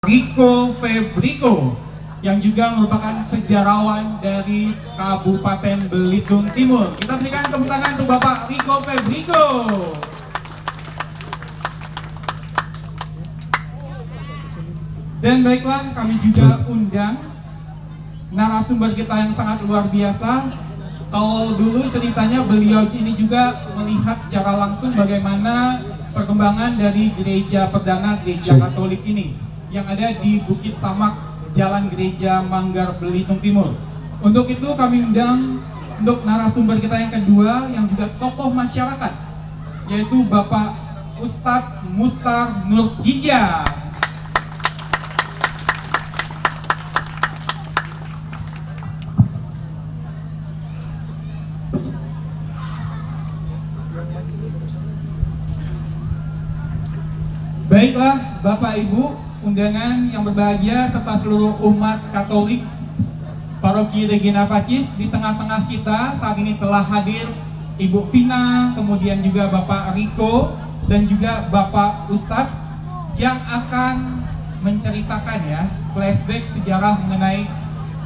Rico Febriko yang juga merupakan sejarawan dari Kabupaten Belitung Timur. Kita berikan tepuk tangan untuk Bapak Rico Febriko. Dan baiklah, kami juga undang narasumber kita yang sangat luar biasa. Kalau dulu ceritanya beliau ini juga melihat secara langsung bagaimana perkembangan dari gereja perdana gereja Katolik ini yang ada di Bukit Samak, Jalan Gereja Manggar, Belitung Timur. Untuk itu kami undang untuk narasumber kita yang kedua yang juga tokoh masyarakat, yaitu Bapak Ustadz Mustar Nurhija. Baiklah Bapak Ibu, undangan yang berbahagia serta seluruh umat Katolik Paroki Regina Pacis, di tengah-tengah kita saat ini telah hadir Ibu Vina, kemudian juga Bapak Rico dan juga Bapak Ustadz yang akan menceritakan ya flashback sejarah mengenai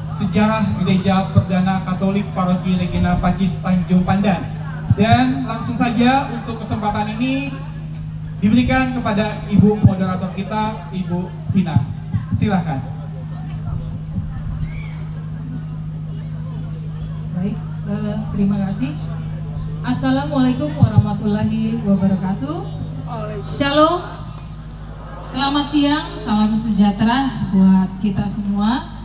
sejarah Gereja Perdana Katolik Paroki Regina Pacis Tanjung Pandan. Dan langsung saja untuk kesempatan ini diberikan kepada Ibu moderator kita, Ibu Vina. Silahkan. Baik, terima kasih. Assalamualaikum warahmatullahi wabarakatuh. Shalom. Selamat siang, salam sejahtera buat kita semua.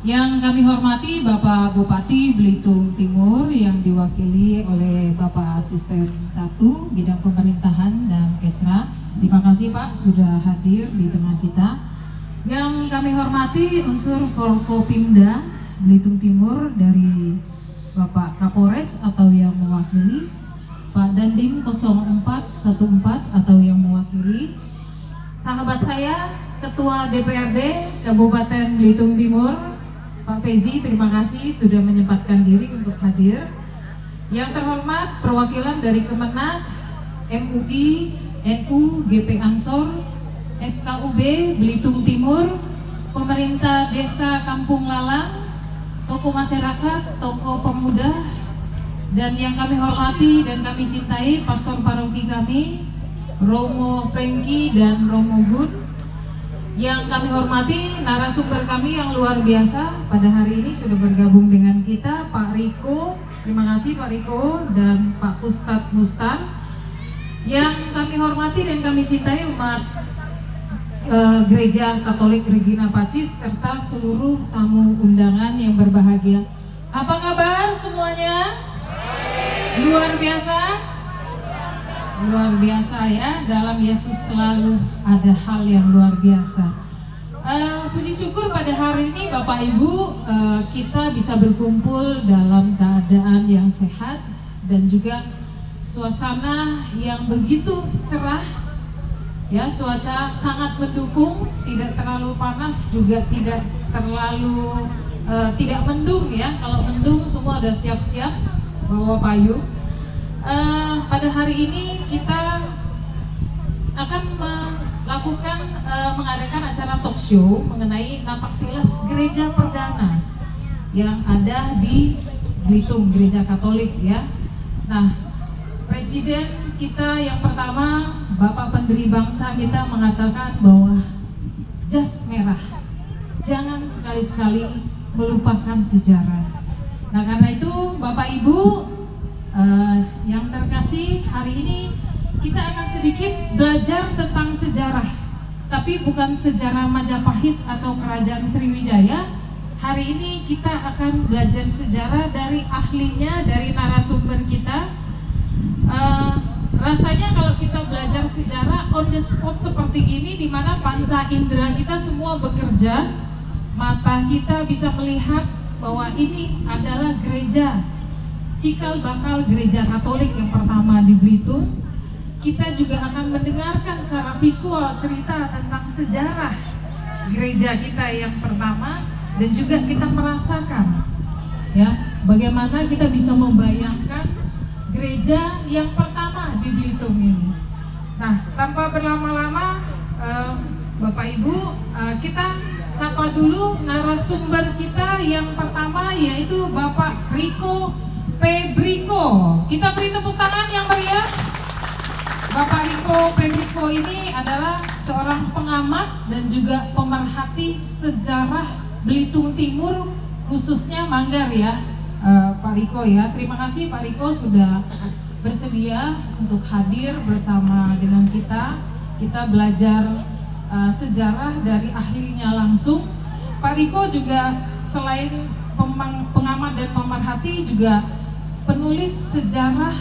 Yang kami hormati Bapak Bupati Belitung Timur yang diwakili oleh Bapak Asisten 1 Bidang Pemerintahan dan Kesra. Terima kasih Pak sudah hadir di tengah kita. Yang kami hormati unsur Forkopimda Belitung Timur dari Bapak Kapolres atau yang mewakili, Pak Dandim 0414 atau yang mewakili, sahabat saya Ketua DPRD Kabupaten Belitung Timur Pak Fezi, terima kasih sudah menyempatkan diri untuk hadir. Yang terhormat perwakilan dari Kemenag, MUI, NU, GP Ansor, FKUB Belitung Timur, pemerintah desa Kampung Lalang, tokoh masyarakat, tokoh pemuda, dan yang kami hormati dan kami cintai pastor paroki kami, Romo Franky dan Romo Gun. Yang kami hormati narasumber kami yang luar biasa pada hari ini sudah bergabung dengan kita, Pak Rico. Terima kasih Pak Rico dan Pak Ustadz Mustar. Yang kami hormati dan kami cintai umat Gereja Katolik Regina Pacis serta seluruh tamu undangan yang berbahagia. Apa kabar semuanya? Luar biasa? Luar biasa ya, dalam Yesus selalu ada hal yang luar biasa. Puji syukur pada hari ini Bapak Ibu kita bisa berkumpul dalam keadaan yang sehat dan juga suasana yang begitu cerah ya, cuaca sangat mendukung, tidak terlalu panas juga tidak terlalu tidak mendung ya. Kalau mendung semua udah siap-siap bawa payung. Pada hari ini kita akan mengadakan acara talk show mengenai napak tilas gereja perdana yang ada di Belitung, gereja Katolik ya. Nah, Presiden kita yang pertama, Bapak Pendiri Bangsa kita mengatakan bahwa jas merah, jangan sekali-sekali melupakan sejarah. Nah, karena itu Bapak Ibu yang terkasih, hari ini kita akan sedikit belajar tentang sejarah, tapi bukan sejarah Majapahit atau Kerajaan Sriwijaya. Hari ini kita akan belajar sejarah dari ahlinya, dari narasumber kita. Rasanya kalau kita belajar sejarah on the spot seperti ini, di mana panca indera kita semua bekerja, mata kita bisa melihat bahwa ini adalah gereja cikal bakal gereja Katolik yang pertama di Belitung. Kita juga akan mendengarkan secara visual cerita tentang sejarah gereja kita yang pertama, dan juga kita merasakan ya bagaimana kita bisa membayangkan gereja yang pertama di Belitung ini. Nah, tanpa berlama-lama Bapak Ibu, kita sapa dulu narasumber kita yang pertama, yaitu Bapak Riko Pebriko. Kita beri tepuk tangan yang meriah. Bapak Riko Pebriko ini adalah seorang pengamat dan juga pemerhati sejarah Belitung Timur, khususnya Manggar ya, Pak Riko ya. Terima kasih Pak Riko sudah bersedia untuk hadir bersama dengan kita. Kita belajar sejarah dari ahlinya langsung. Pak Riko juga selain pengamat dan pemerhati, juga penulis sejarah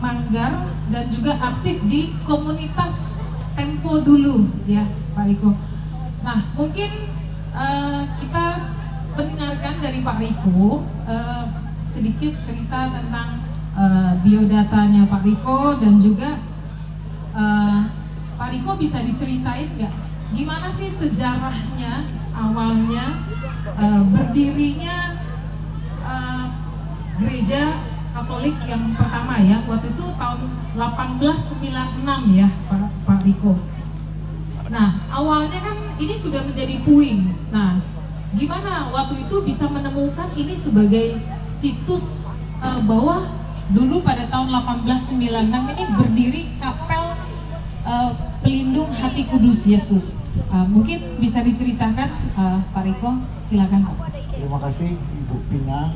Manggar dan juga aktif di komunitas Tempo dulu ya Pak Riko. Nah, mungkin kita mendengarkan dari Pak Riko sedikit cerita tentang biodatanya Pak Riko, dan juga Pak Riko bisa diceritain nggak gimana sih sejarahnya awalnya berdirinya gereja Katolik yang pertama ya, waktu itu tahun 1896 ya Pak Riko. Nah, awalnya kan ini sudah menjadi puing. Nah, gimana waktu itu bisa menemukan ini sebagai situs bahwa dulu pada tahun 1896 ini berdiri kapel pelindung hati kudus Yesus. Mungkin bisa diceritakan Pak Riko, silakan Pak. Terima kasih Ibu Pina.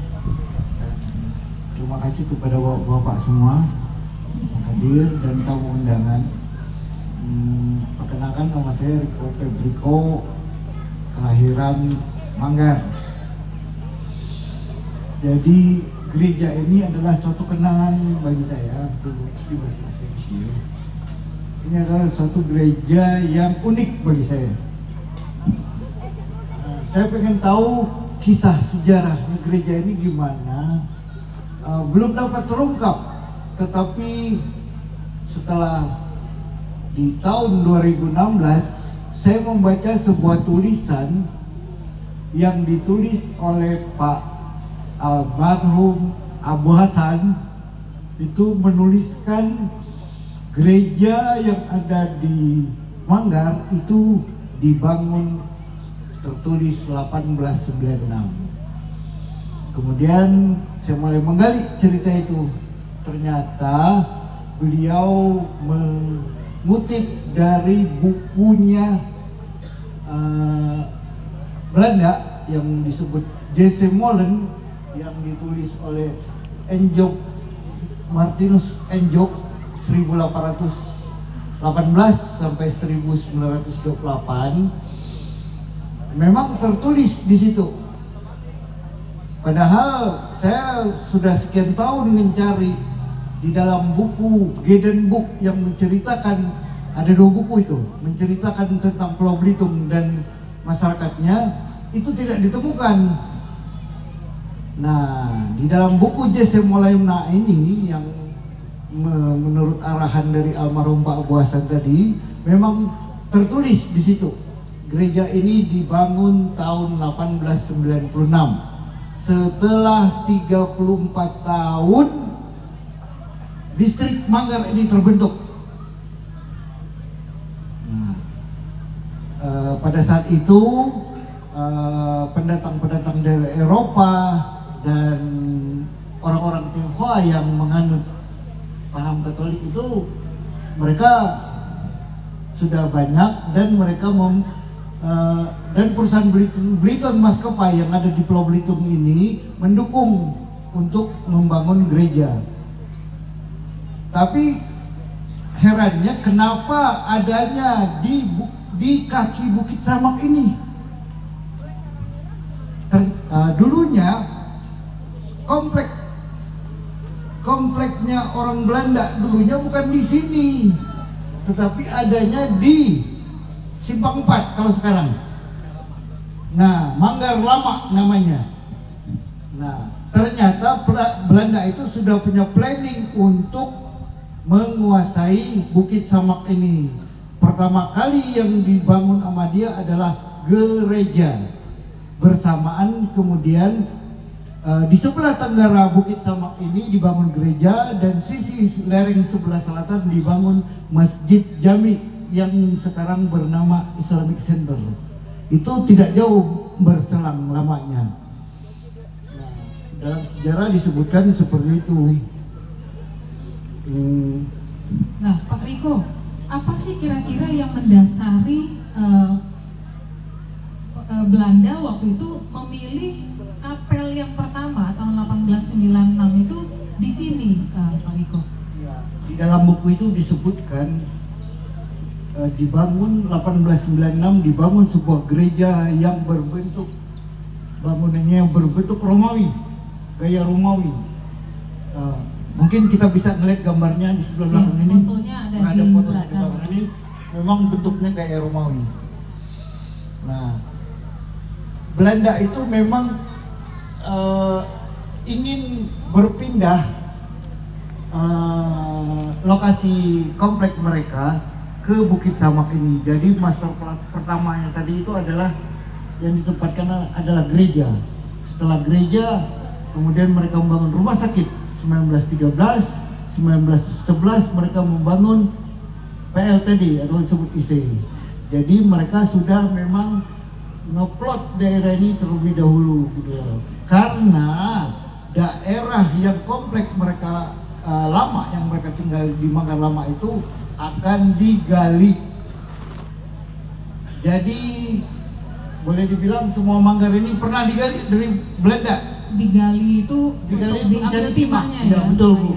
Terima kasih kepada Bapak semua yang hadir dan tamu undangan. Perkenalkan, nama saya Riko Pebriko, kelahiran Manggar. Jadi gereja ini adalah suatu kenangan bagi saya dulu di masa kecil. Ini adalah suatu gereja yang unik bagi saya. Saya pengen tahu kisah sejarah gereja ini gimana. Belum dapat terungkap, tetapi setelah di tahun 2016 saya membaca sebuah tulisan yang ditulis oleh Pak almarhum Abu Hasan. Itu menuliskan gereja yang ada di Manggar itu dibangun, tertulis 1896. Kemudian saya mulai menggali cerita itu. Ternyata beliau mengutip dari bukunya Belanda yang disebut J.C. Molen, yang ditulis oleh Enjok, Martinus Enjok 1818 sampai 1928. Memang tertulis di situ. Padahal saya sudah sekian tahun mencari di dalam buku Geden Book yang menceritakan, ada 2 buku itu, menceritakan tentang Pulau Belitung dan masyarakatnya, itu tidak ditemukan. Nah, di dalam buku J.C. Molen ini yang menurut arahan dari almarhum Pak Abu Hasan tadi, memang tertulis di situ. Gereja ini dibangun tahun 1896. Setelah 34 tahun distrik Manggar ini terbentuk. Nah, pada saat itu pendatang-pendatang dari Eropa dan orang-orang Tionghoa yang menganut paham Katolik itu, mereka sudah banyak, dan mereka dan perusahaan Bliton Maskapai yang ada di Pulau Belitung ini mendukung untuk membangun gereja. Tapi herannya kenapa adanya di kaki Bukit Samak ini. Dulunya kompleknya orang Belanda dulunya bukan di sini, tetapi adanya di Simpang 4 kalau sekarang. Nah, Manggar Lama namanya. Nah, ternyata Belanda itu sudah punya planning untuk menguasai Bukit Samak ini. Pertama kali yang dibangun sama dia adalah gereja. Bersamaan kemudian di sebelah tenggara Bukit Samak ini dibangun gereja, dan sisi lereng sebelah selatan dibangun Masjid Jami yang sekarang bernama Islamic Center. Itu tidak jauh berselang lamanya. Nah, dalam sejarah disebutkan seperti itu. Nah, Pak Riko, apa sih kira-kira yang mendasari Belanda waktu itu memilih kapel yang pertama tahun 1896 itu di sini, Pak Riko? Ya, di dalam buku itu disebutkan dibangun 1896, dibangun sebuah gereja yang berbentuk bangunannya yang berbentuk Romawi, gaya Romawi. Mungkin kita bisa melihat gambarnya di sebelah belakang ini. Fotonya ada Ada di fotonya di belakang. belakang ini. Memang bentuknya gaya Romawi. Nah, Belanda itu memang ingin berpindah lokasi komplek mereka ke Bukit Samak ini. Jadi master plan pertamanya tadi itu adalah yang ditempatkan adalah gereja. Setelah gereja, kemudian mereka membangun rumah sakit. 1913, 1911 mereka membangun PLTD atau disebut IC. Jadi mereka sudah memang ngeplot daerah ini terlebih dahulu gitu ya. Karena daerah yang komplek mereka lama yang mereka tinggal di Manggar Lama itu akan digali. Jadi boleh dibilang semua Manggar ini pernah digali dari Belanda. Digali itu untuk diambil timahnya ya? Betul, Bu.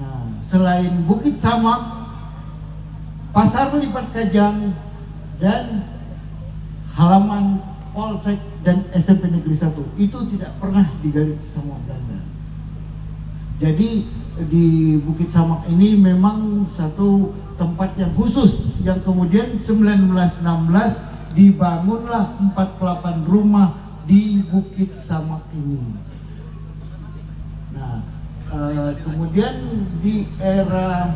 Nah, selain Bukit Samak, Pasar Lipat Kajang, dan halaman Polsek dan SMP Negeri 1 itu tidak pernah digali sama Belanda. Jadi di Bukit Samak ini memang satu tempat yang khusus yang kemudian 1916 dibangunlah 48 rumah di Bukit Samak ini. Nah, kemudian di era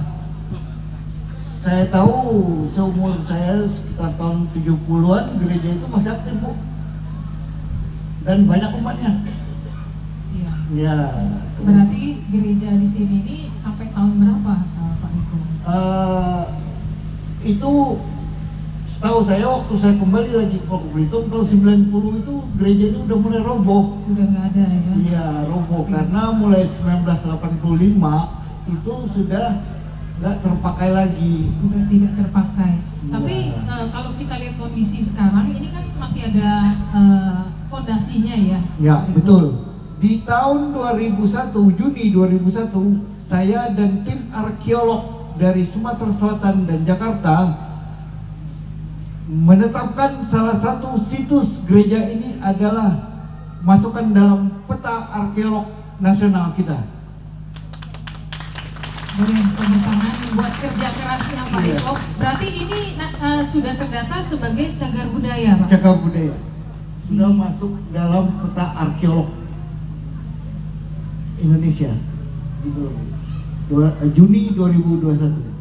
saya tahu seumur saya sekitar tahun 70-an gereja itu masih aktif, Bu. Dan banyak umatnya. Iya. Ya. Berarti gereja di sini ini sampai tahun berapa, Pak Riko? Itu setahu saya waktu saya kembali lagi ke Belitung tahun 90 itu gereja ini udah mulai roboh. Sudah nggak ada ya? Iya, roboh karena mulai 1985 itu sudah nggak terpakai lagi. Sudah tidak terpakai. Ya. Tapi kalau kita lihat kondisi sekarang ini kan masih ada fondasinya ya? Ya, Pak Riko? betul. Di tahun 2001, Juni 2001, saya dan tim arkeolog dari Sumatera Selatan dan Jakarta menetapkan salah satu situs gereja ini adalah masukkan dalam peta arkeolog nasional kita. Boleh tepuk tangan buat kerja kerasnya Pak Iya. Riko. Berarti ini sudah terdata sebagai cagar budaya, Pak? Cagar budaya sudah Iya. masuk dalam peta arkeolog Indonesia. Itu Juni 2021.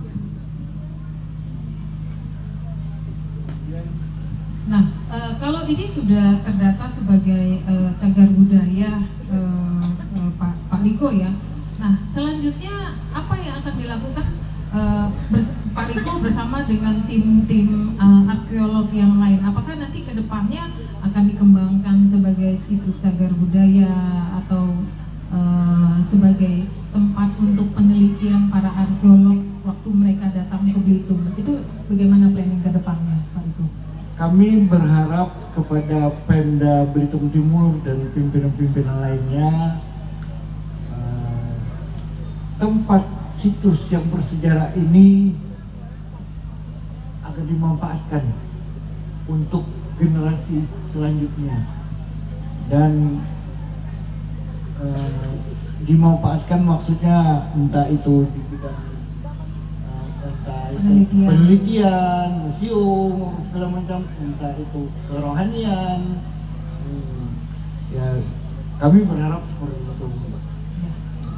Nah, kalau ini sudah terdata sebagai cagar budaya, Pak Riko ya. Nah, selanjutnya apa yang akan dilakukan Pak Riko bersama dengan tim-tim arkeolog yang lain? Apakah nanti ke depannya akan dikembangkan sebagai situs cagar budaya atau sebagai tempat untuk penelitian para arkeolog waktu mereka datang ke Belitung? Itu bagaimana planning ke depannya, Pak Riko? Kami berharap kepada Pemda Belitung Timur dan pimpinan-pimpinan lainnya, tempat situs yang bersejarah ini akan dimanfaatkan untuk generasi selanjutnya dan dimanfaatkan maksudnya entah itu di bidang penelitian, museum, segala macam, entah itu kerohanian. Ya, kami berharap seperti itu.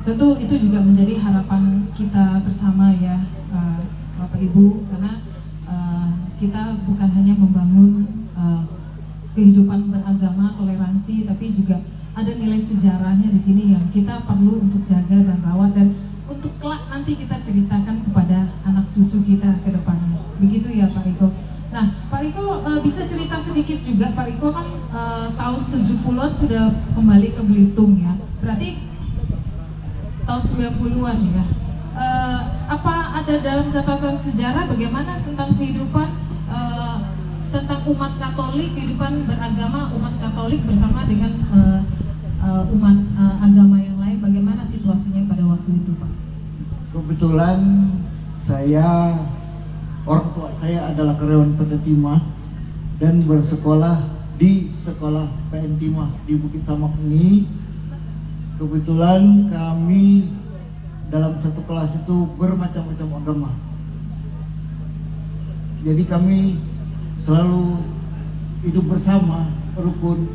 Tentu itu juga menjadi harapan kita bersama ya, Bapak Ibu, karena kita bukan hanya membangun kehidupan beragama, toleransi, tapi juga ada nilai sejarahnya di sini yang kita perlu untuk jaga dan rawat dan untuk kelak nanti kita ceritakan kepada anak cucu kita ke depannya. Begitu cerita sedikit juga, Pak Riko kan tahun 70-an sudah kembali ke Belitung ya. Berarti tahun 90-an ya. Apa ada dalam catatan sejarah bagaimana tentang kehidupan tentang umat Katolik, kehidupan beragama umat Katolik bersama dengan umat agama yang lain, bagaimana situasinya pada waktu itu, Pak? Kebetulan orang tua saya adalah karyawan PT Timah dan bersekolah di sekolah PN Timah di Bukit Samak ini. Kebetulan kami dalam satu kelas itu bermacam-macam agama. Jadi kami selalu hidup bersama, rukun.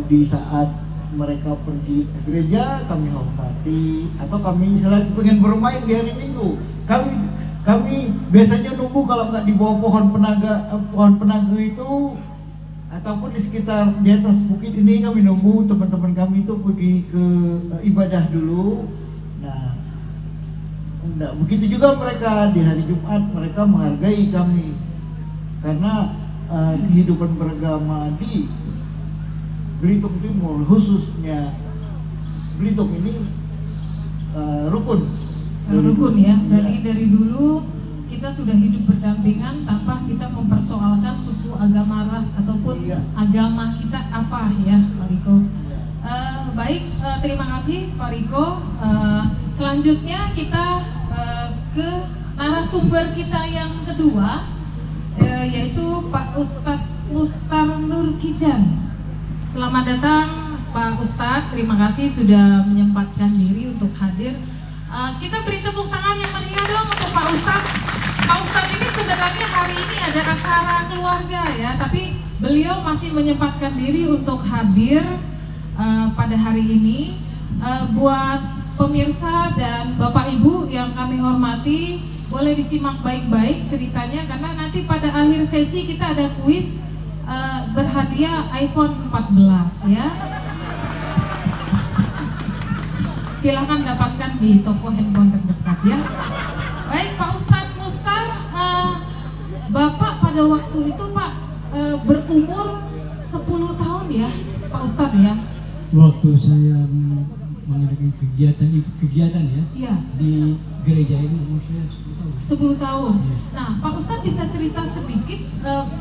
Di saat mereka pergi ke gereja kami hormati, atau kami misalnya pengen bermain di hari Minggu, kami biasanya nunggu kalau nggak di bawah pohon penaga itu, ataupun di sekitar di atas bukit ini kami nunggu teman-teman kami itu pergi ke ibadah dulu. Nah, begitu juga mereka di hari Jumat, mereka menghargai kami karena kehidupan beragama di Belitung Timur, khususnya Belitung ini rukun. Rukun ya, berarti dari dulu kita sudah hidup berdampingan tanpa kita mempersoalkan suku, agama, ras ataupun agama kita apa ya, Pak Riko. Baik, terima kasih Pak Riko. Selanjutnya kita ke narasumber kita yang kedua, yaitu Pak Ustadz Mustar Nur Kijan. Selamat datang Pak Ustadz, terima kasih sudah menyempatkan diri untuk hadir. Kita beri tepuk tangan yang meriah dong untuk Pak Ustadz. Pak Ustadz ini sebenarnya hari ini ada acara keluarga ya, tapi beliau masih menyempatkan diri untuk hadir pada hari ini. Buat pemirsa dan Bapak Ibu yang kami hormati, boleh disimak baik-baik ceritanya karena nanti pada akhir sesi kita ada kuis berhadiah iPhone 14 ya. Silahkan dapatkan di toko handphone terdekat ya. Baik Pak Ustadz Mustar, Bapak pada waktu itu Pak berumur 10 tahun ya Pak Ustadz ya. Waktu saya mengadakan kegiatan ya, di gereja ini umur saya 10 tahun. 10 tahun. Ya. Nah, Pak Ustadz bisa cerita sedikit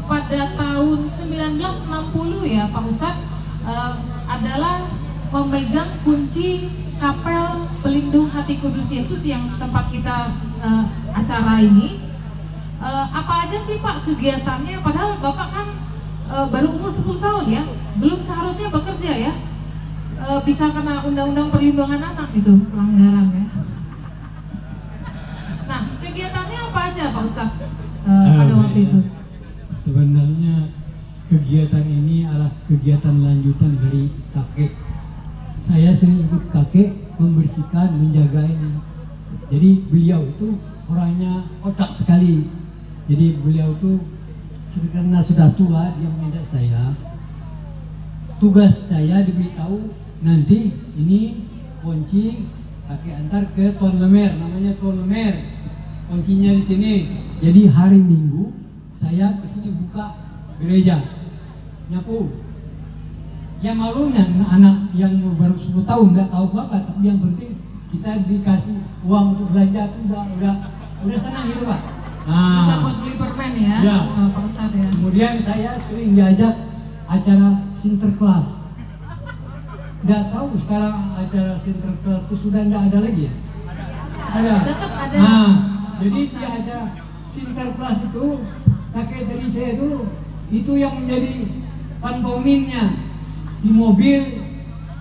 pada tahun 1960 ya Pak Ustadz adalah memegang kunci Kapel Pelindung Hati Kudus Yesus yang tempat kita acara ini. Apa aja sih Pak kegiatannya? Padahal Bapak kan baru umur 10 tahun ya, belum seharusnya bekerja ya. Bisa kena undang-undang perlindungan anak itu pelanggaran ya. Nah, kegiatannya apa aja Pak Ustadz pada waktu itu? Sebenarnya kegiatan ini adalah kegiatan lanjutan dari kakek. Saya sering ikut kakek membersihkan, menjaga ini. Jadi beliau itu orangnya otak sekali. Jadi beliau itu karena sudah tua, dia mengajak saya. Tugas saya diberitahu nanti ini kunci kakek antar ke Tuan Lemer, namanya Tuan Lemer. Kuncinya di sini. Jadi hari Minggu saya kesini buka gereja, nyapu. Ya malumnya anak yang baru 10 tahun nggak tahu apa, tapi yang penting kita dikasih uang untuk belanja itu udah senang gitu Pak. Nah, bisa buat beli permen ya, Pak Ustadz ya. Kemudian saya sering diajak acara Sinterklas. Nggak tahu sekarang acara Sinterklas itu sudah nggak ada lagi ya? Ada. Tetap ada. Nah, jadi di acara Sinterklas itu kakek dari saya itu yang menjadi pantominnya di mobil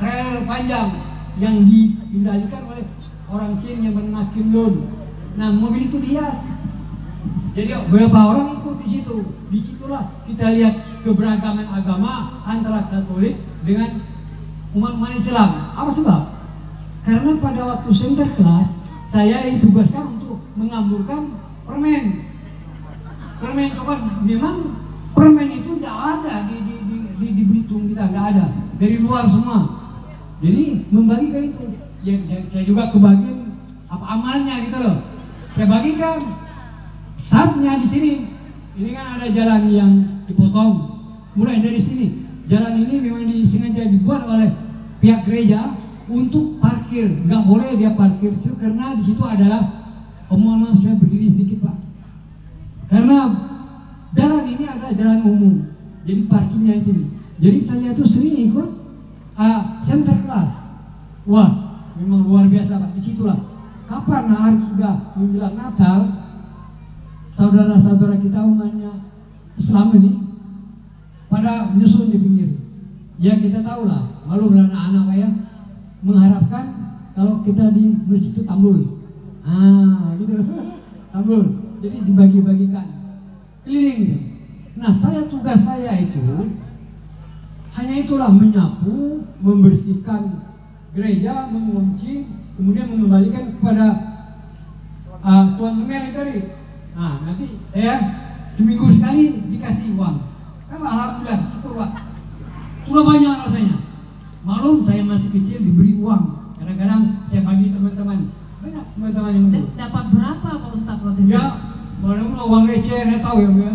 trailer panjang yang dikendalikan oleh orang Cina yang bernama Kim Lun. Nah, mobil itu dihias. Jadi beberapa orang ikut di situ. Disitulah kita lihat keberagaman agama antara Katolik dengan umat Islam. Apa sebab? Karena pada waktu Sinterklas saya ditugaskan untuk mengamburkan permen. Permen itu kan memang permen itu tidak ada di Belitung kita, tidak ada, dari luar semua. Jadi membagikan itu. Ya, saya juga kebagian apa amalnya gitu loh. Saya bagikan. Startnya di sini. Ini kan ada jalan yang dipotong. Mulai dari sini, jalan ini memang disengaja dibuat oleh pihak gereja untuk parkir. Nggak boleh dia parkir di situ karena di situ adalah, mohon maaf saya berdiri sedikit Pak. Karena jalan ini adalah jalan umum, jadi parkirnya di sini. Jadi saya tuh sering ikut center class. Wah, memang luar biasa Pak. Disitulah kapan hari sudah menjelang Natal, saudara-saudara kita umatnya Islam ini pada menyusun di pinggir. Ya kita tahu lah, malu anak-anak kayak mengharapkan kalau kita di masjid itu tambul. Gitu. Tambul. Jadi dibagi-bagikan keliling gitu. Nah, tugas saya itu hanya itulah, menyapu, membersihkan gereja, mengunci, kemudian mengembalikan kepada Tuan Lemer tadi. Nah, nanti saya seminggu sekali dikasih uang. Kan alhamdulillah, syukur Pak. Sudah banyak rasanya. Malum saya masih kecil diberi uang. Kadang-kadang saya bagi teman-teman. Banyak teman-teman yang dulu. Dapat berapa Pak Ustadz waktu itu? Ya, mana-mana uang receh, saya tahu ya.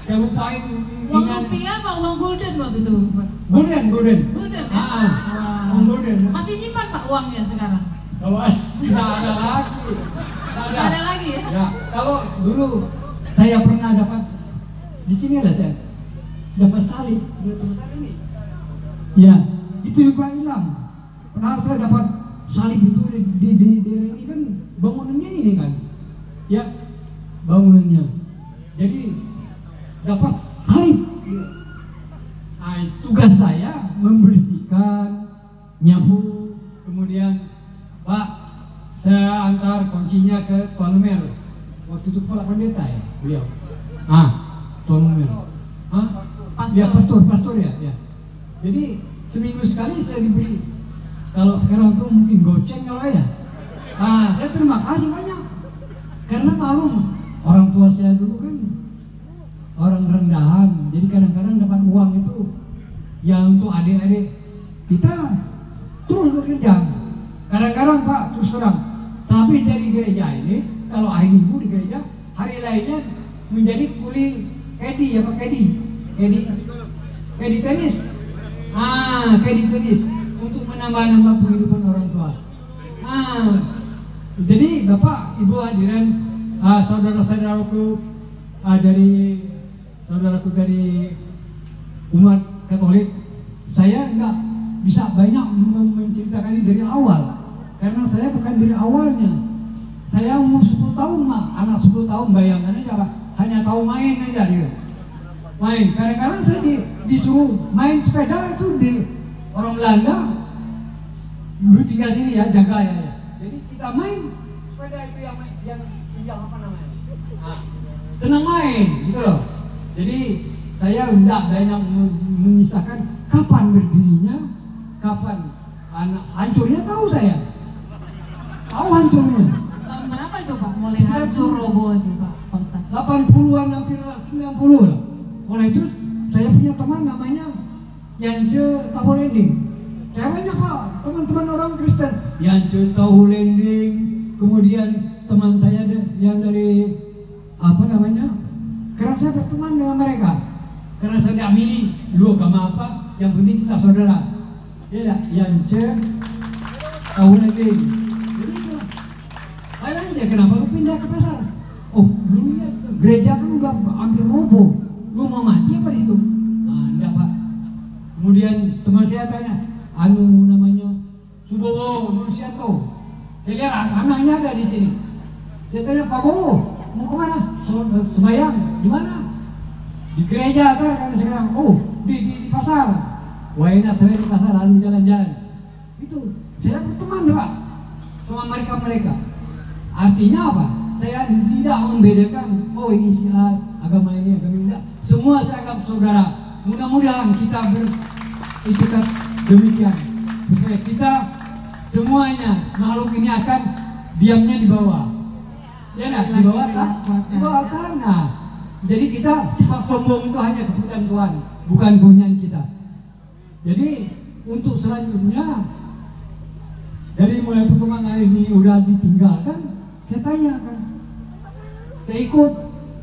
Saya lupain. Uang rupiah apa uang golden waktu itu Pak? Golden. Golden ya? Uang golden. Masih nyimpan Pak uangnya sekarang? Kalau tidak ada lagi. Tidak ada lagi ya? Ya, kalau dulu saya pernah dapat di sini lah saya dapat salib sebesar ini. Ya, itu juga hilang. Padahal saya dapat salib itu di daerah ini kan bangunannya ini kan. Ya, bangunannya. Jadi dapat salib. Nah, tugas saya membersihkan, nyapu, kemudian Pak, saya antar kuncinya ke Tuan Lemer. Waktu itu kepala pendeta ya, beliau. Tuan Lemer. Ya pastor ya. Jadi seminggu sekali saya diberi. Kalau sekarang tuh mungkin goceng kalau ya. Saya terima kasih banyak. Karena malum orang tua saya dulu kan orang rendahan. Jadi kadang-kadang dapat uang itu ya untuk adik-adik kita terus bekerja. Kadang-kadang Pak terus terang, tapi dari gereja ini kalau hari Minggu di gereja, hari lainnya menjadi kuli kedi tenis. Kedi tenis untuk menambah-nambah penghidupan orang tua. Jadi Bapak, Ibu hadirin, saudara-saudaraku dari umat Katolik, saya nggak bisa banyak menceritakan ini dari awal karena saya bukan dari awalnya. Saya umur 10 tahun anak 10 tahun, bayangkan aja Pak, hanya tahu main aja dia. Main, kadang-kadang saya disuruh main sepeda itu di orang Belanda dulu tinggal sini ya, jaga ya. Jadi kita main sepeda itu yang apa namanya? Senang main gitu loh. Jadi saya tidak banyak mengisahkan kapan berdirinya, kapan anak hancurnya, tahu saya. Tahu hancurnya. Tahun berapa itu Pak? Mulai hancur roboh itu Pak Ustadz? 80-an hampir 90 lah. Mulai itu saya punya teman namanya Yance Tahulending. Saya banyak Pak teman-teman orang Kristen. Yance Tahulending. Kemudian teman saya yang dari apa namanya? Karena saya berteman dengan mereka. Karena saya tidak milih lu agama apa, yang penting kita saudara. Ya, Yance Tahulending. Ayo aja, kenapa lu pindah ke pasar? Oh, lu lihat gereja kan udah hampir roboh. Lu mau mati apa di situ? Enggak Pak. Kemudian teman saya tanya, namanya Subowo Nursianto. Saya lihat anaknya ada di sini. Saya tanya, Pak Bowo, mau kemana? Sembahyang. Di mana? Di gereja kan sekarang. Oh, di pasar. Wah, enak saya di pasar lalu jalan-jalan. Itu saya berteman Pak sama mereka. Artinya apa? Saya tidak membedakan, oh ini si A, agama ini, agama ini. Semua saya anggap saudara. Mudah-mudahan kita beritikat demikian. Supaya kita semuanya makhluk ini akan diamnya di bawah. Ya nggak? Di bawah kan? Di bawah tanah. Jadi kita sifat sombong itu hanya keputusan Tuhan, bukan punya kita. Jadi untuk selanjutnya dari mulai perkembangan ini udah ditinggalkan, saya tanya kan, saya ikut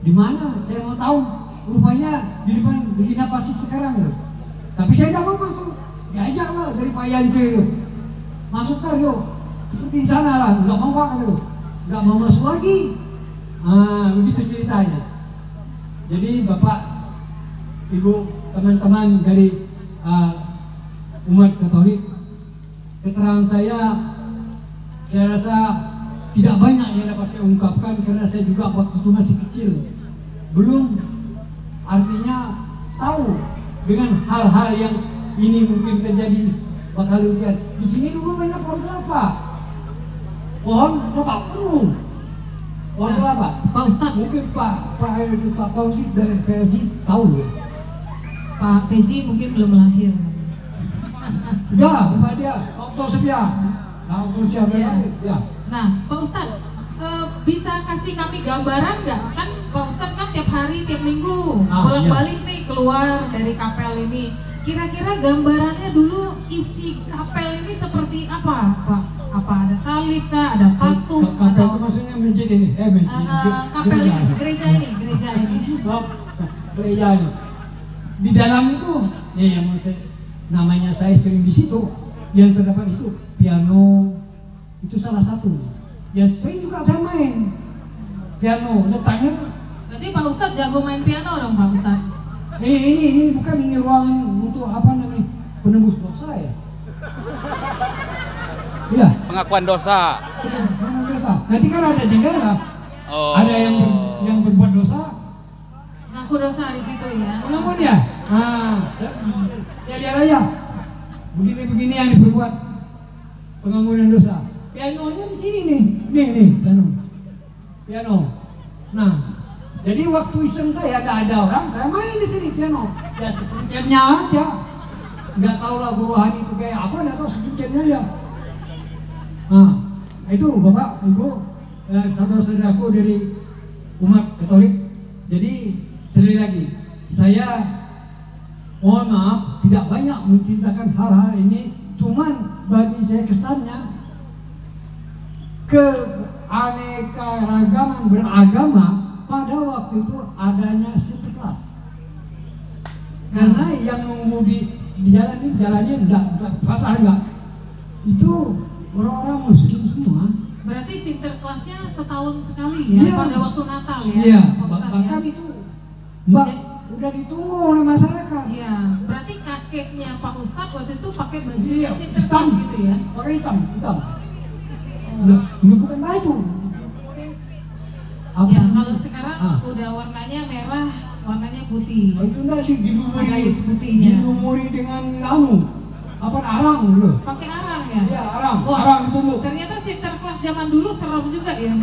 di mana? Saya mau tahu rupanya di depan Regina Pacis sekarang loh. Tapi saya tidak mau masuk. Diajak lah dari Pak Yance itu. Masukkan yuk. Seperti di sana lah. Nggak mau Pak itu. Nggak mau masuk lagi. Begitu ceritanya. Jadi Bapak, Ibu, teman-teman dari umat Katolik, keterangan saya rasa tidak banyak yang dapat saya ungkapkan karena saya juga waktu itu masih kecil, belum artinya tahu dengan hal-hal yang ini mungkin terjadi bakal hujan. Di sini dulu banyak pohon kelapa, penuh, pohon kelapa. Pak Ustadz, Mungkin Pak Paulik dari PLG tahu ya. Pak Fezi mungkin belum lahir. Enggak, Bapak dia, Dr. Setia. Dr. Setia, ya. Nah, Pak Ustadz, bisa kasih kami gambaran nggak? Kan Pak Ustadz kan tiap hari, tiap minggu bolak-balik nih keluar dari kapel ini. Kira-kira gambarannya dulu isi kapel ini seperti apa, Pak? Apa ada salib kah? Ada patung? Kapel Atau itu maksudnya masjid ini? kapel ini, gereja ini. Gereja ini. Di dalam itu, ya yang namanya saya sering di situ, yang terdapat itu piano, itu salah satu. Ya saya juga saya main piano, letaknya. berarti Pak Ustadz jago main piano dong, Pak Ustadz? Ini bukan ini ruangan untuk apa namanya, penembus dosa ya? Iya. Pengakuan dosa. Pengakuan dosa. Nanti kan ada jendela, Oh. ada yang berbuat dosa. Ngaku dosa di situ ya. Pengakuan ya? Saya lihat aja. Begini-begini yang diperbuat pengampunan dosa. Pianonya di sini nih. Nih piano. Nah, jadi waktu iseng saya ada orang, saya main di sini piano. Ya sepertinya aja. Nggak tahu lah rohani itu kayak apa, nggak tahu sepertinya aja. Nah, itu Bapak, Ibu, saudara-saudaraku dari umat Katolik. Jadi sekali lagi, saya mohon maaf tidak banyak menceritakan hal-hal ini, cuman bagi saya kesannya keanekaragaman beragama pada waktu itu adanya Sinterklas. Karena yang mengemudi di jalan ini jalannya enggak pasar enggak. Itu orang-orang muslim semua. Berarti Sinterklasnya setahun sekali ya, Iya. pada waktu Natal ya? Iya, Pak Ustadz, bahkan ya? itu Mbak udah ditunggu oleh masyarakat. Iya, berarti kakeknya Pak Ustadz waktu itu pakai baju Iya, Sinterklas hitam. gitu ya? Pakai hitam. Udah bukan baju. Ya, kalau sekarang Ah. udah warnanya merah, warnanya putih. Itu enggak sih dilumuri, Garis putihnya. dilumuri dengan arang dulu. Pakai arang ya? Iya, arang. Wah, Arang ditunggu. ternyata Sinterklas zaman dulu serem juga ya.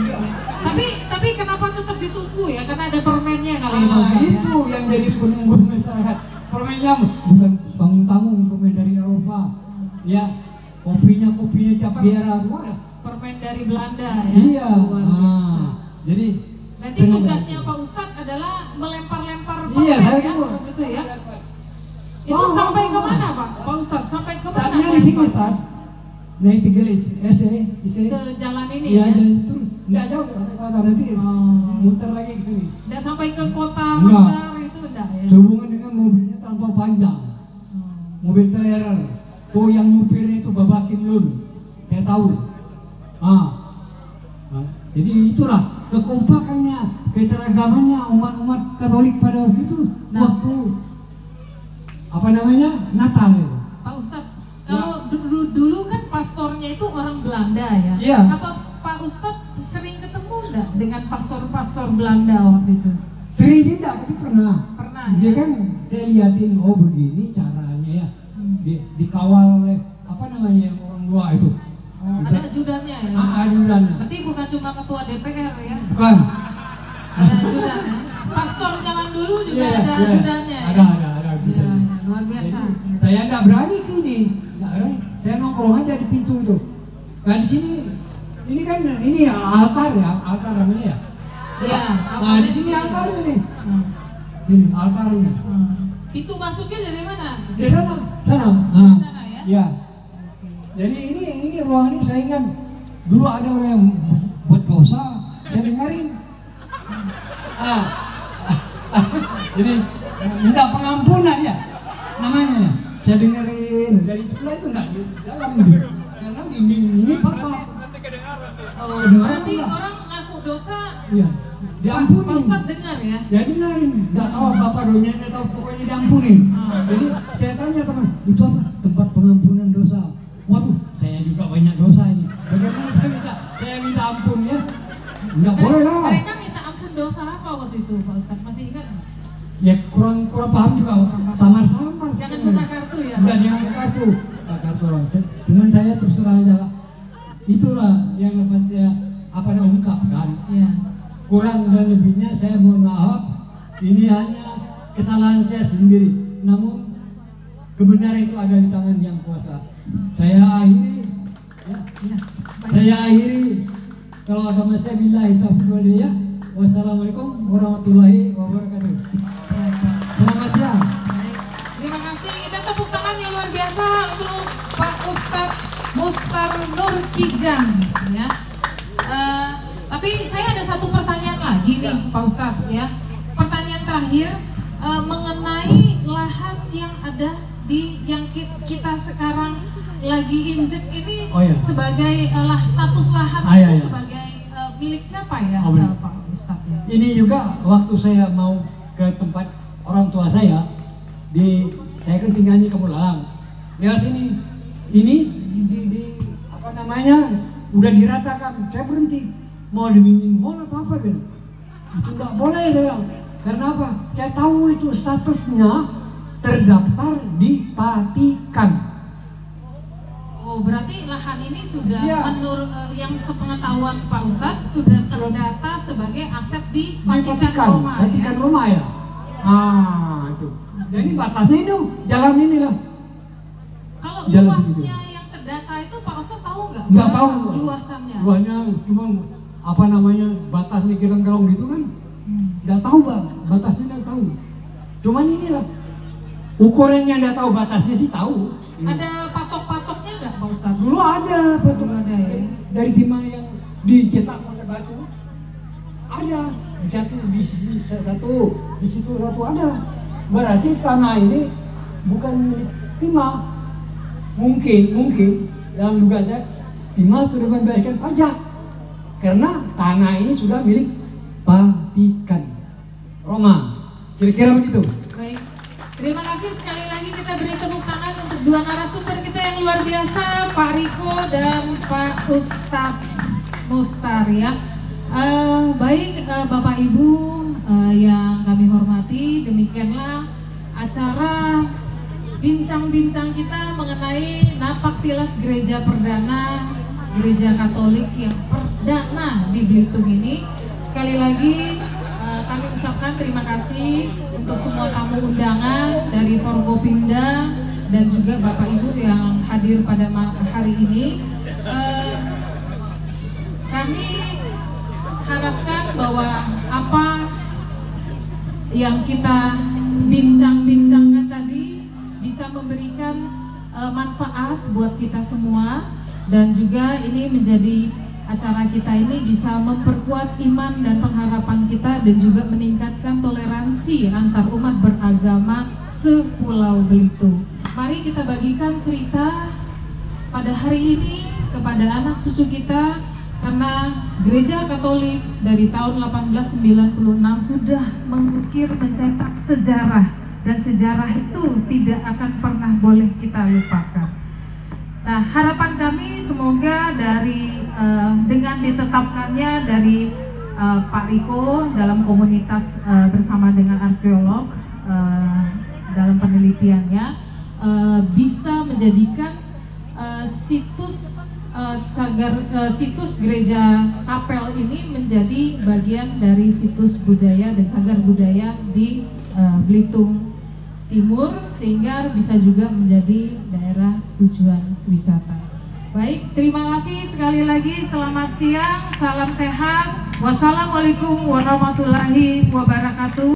Tapi kenapa tetap ditunggu ya? Karena ada permennya kali ya, Pak Ustadz, ya? Itu yang jadi penunggu masyarakat. Permennya bukan bangun tamu, permen dari Eropa. Ya, kopinya cap biara ada. Permen dari Belanda ya? Iya. Luar biasa. Jadi Nanti tugasnya Pak Ustadz adalah melempar-lempar Iya, permen saya ya? tahu. Gitu ya? Itu sampai ke mana Pak Ustadz? Sampai ke mana? Saatnya di sini Ustaz. Naik 3 ise. Sejalan ini Iya, ya? jalan terus. Enggak jauh sampai kota nanti. Muter lagi ke sini. Nggak sampai ke kota Enggak. Manggar itu enggak ya? Sehubungan dengan mobilnya tanpa panjang. Mobil trailer. Tuh yang nyupirnya itu babakin dulu. Saya tahu. Jadi itulah kekompakannya, keceragamannya umat-umat Katolik pada waktu itu. Nah. Waktu apa namanya, Natal itu. Pak Ustadz, kalau dulu kan pastornya itu orang Belanda ya? Iya. Apa Pak Ustadz sering ketemu enggak dengan pastor-pastor Belanda waktu itu? Sering sih enggak, tapi pernah. Pernah Dia ya? kan saya liatin, oh begini caranya ya. Dikawal oleh apa namanya yang orang tua itu. Ada ajudannya ya? Ajudan. Berarti bukan cuma ketua DPR ya? Bukan. Ada ajudan ya? Pastor zaman dulu juga ada ajudannya ya? Ada Ya, ajudan. luar biasa. Jadi, saya enggak berani ke ini. Enggak berani. Saya nongkrong aja di pintu itu. Nah di sini, ini kan ini altar ya, altar namanya ya. Iya. Nah di sini altarnya nih. Ini altarnya. Pintu masuknya dari mana? Di sana. Sana ya? Ya. Jadi ini ruangan ini saya ingat dulu ada orang yang buat dosa, saya dengerin. Jadi minta pengampunan ya namanya. Saya dengerin dari sebelah itu enggak di dalam gitu. Karena dinding ini papa. Oh, berarti orang ngaku dosa. Iya. Diampuni. Pak Ustadz dengar ya? Ya dengarin, nggak tahu apa doanya, nggak tahu pokoknya diampuni. Jadi saya tanya teman, itu apa? Tempat pengampunan dosa. Waduh, saya juga banyak dosa ini. Bagaimana saya minta ampun ya? Nggak boleh lah. Mereka minta ampun dosa apa waktu itu Pak Ustadz? Masih ingat? Ya kurang paham juga, samar-samar. Jangan buka kartu ya? Enggak, jangan buka kartu. Buka kartu orang. Cuman saya terus terang aja lah. Itulah yang dapat saya ungkapkan. Iya. Kurang dan lebihnya saya mohon maaf, ini hanya kesalahan saya sendiri, namun kebenaran itu ada di tangan yang kuasa. Saya akhiri saya akhiri kalau agama saya billahi taufiq wal hidayah. Wassalamualaikum warahmatullahi wabarakatuh. Selamat siang. Baik. Terima kasih, kita tepuk tangan yang luar biasa untuk Pak Ustadz Mustar Nur Kijan ya. Tapi saya ada satu pertanyaan lagi nih Pak Ustadz ya. Pertanyaan terakhir mengenai lahan yang ada di yang kita sekarang lagi injek ini sebagai status lahan itu sebagai milik siapa ya Pak Ustadz ya? Ini juga waktu saya mau ke tempat orang tua saya saya kan tinggalnya di Kebulalang. Lewat sini ini di apa namanya udah diratakan, saya berhenti. Mau dibikin mall atau apa kan? Itu nggak boleh saya. Karena apa? Saya tahu itu statusnya terdaftar di Patikan. Oh, berarti lahan ini sudah menurut yang sepengetahuan Pak Ustadz sudah terdata sebagai aset di Patikan Roma. Patikan Roma ya. Itu. Jadi batasnya itu jalan ini lah. Kalau luasnya yang terdata itu Pak Ustadz tahu nggak? Nggak tahu. Luasannya. Luasnya cuma apa namanya batasnya gerong-gerong gitu kan? Nggak tahu bang, batasnya nggak tahu. Cuman inilah ukurannya nggak tahu, batasnya sih tahu. Ada patok-patoknya nggak Pak Ustadz? Dulu ada patok, ada ya. Dari timah yang dicetak pakai batu. Ada di sini satu ada. Berarti tanah ini bukan milik timah. Mungkin dalam dugaan saya timah sudah membayarkan pajak. Karena tanah ini sudah milik Patikan Roma. Kira-kira begitu. Baik. Terima kasih sekali lagi, kita beri tepuk tangan untuk dua narasumber kita yang luar biasa, Pak Riko dan Pak Ustadz Mustar ya. Baik Bapak Ibu yang kami hormati, demikianlah acara bincang-bincang kita mengenai napak tilas gereja perdana Gereja Katolik yang perdana di Belitung ini. Sekali lagi kami ucapkan terima kasih untuk semua tamu undangan dari Forkopimda dan juga Bapak Ibu yang hadir pada hari ini. Kami harapkan bahwa apa yang kita bincang-bincangkan tadi bisa memberikan manfaat buat kita semua. Dan juga ini menjadi acara kita ini bisa memperkuat iman dan pengharapan kita dan juga meningkatkan toleransi antar umat beragama sepulau Belitung. Mari kita bagikan cerita pada hari ini kepada anak cucu kita, karena Gereja Katolik dari tahun 1896 sudah mengukir mencetak sejarah, dan sejarah itu tidak akan pernah boleh kita lupakan. Nah, harapan kami semoga dengan ditetapkannya dari Pak Riko dalam komunitas bersama dengan arkeolog dalam penelitiannya bisa menjadikan situs gereja kapel ini menjadi bagian dari situs budaya dan cagar budaya di Belitung Timur, sehingga bisa juga menjadi daerah tujuan wisata. Baik, terima kasih sekali lagi, selamat siang, salam sehat, wassalamualaikum warahmatullahi wabarakatuh.